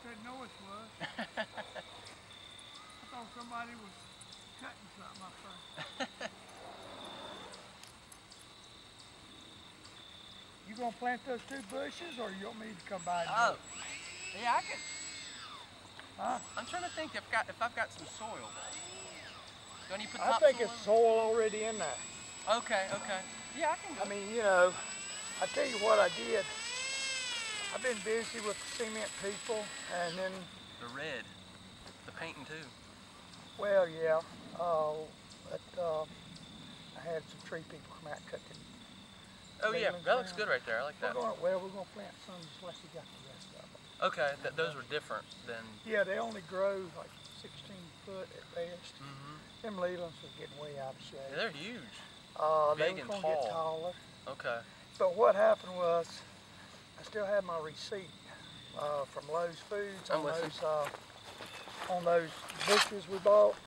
that noise was. I thought somebody was cutting something up there. You gonna plant those 2 bushes, or you want me to come by and do it? Yeah, I can. Huh? I'm trying to think if I've got some soil. Do I need to put I topsoil think it's soil already in there. Okay. Yeah, I can go. I mean, you know, I tell you what I did. I've been busy with the cement people, and then, The red, the painting too. well, yeah, but I had some tree people come out and cut them. Oh yeah, Leland's that looks around. good right there. I like that. We're gonna plant some just like we got the rest of them. Okay, those were different than. Yeah, they only grow like 16 foot at best. Mm-hmm. Them Lelands are getting way out of shape. Yeah, they're huge. They Big were and gonna get tall. taller. Okay. But what happened was, I still had my receipt from Lowe's Foods I'm with you. on those bushes we bought.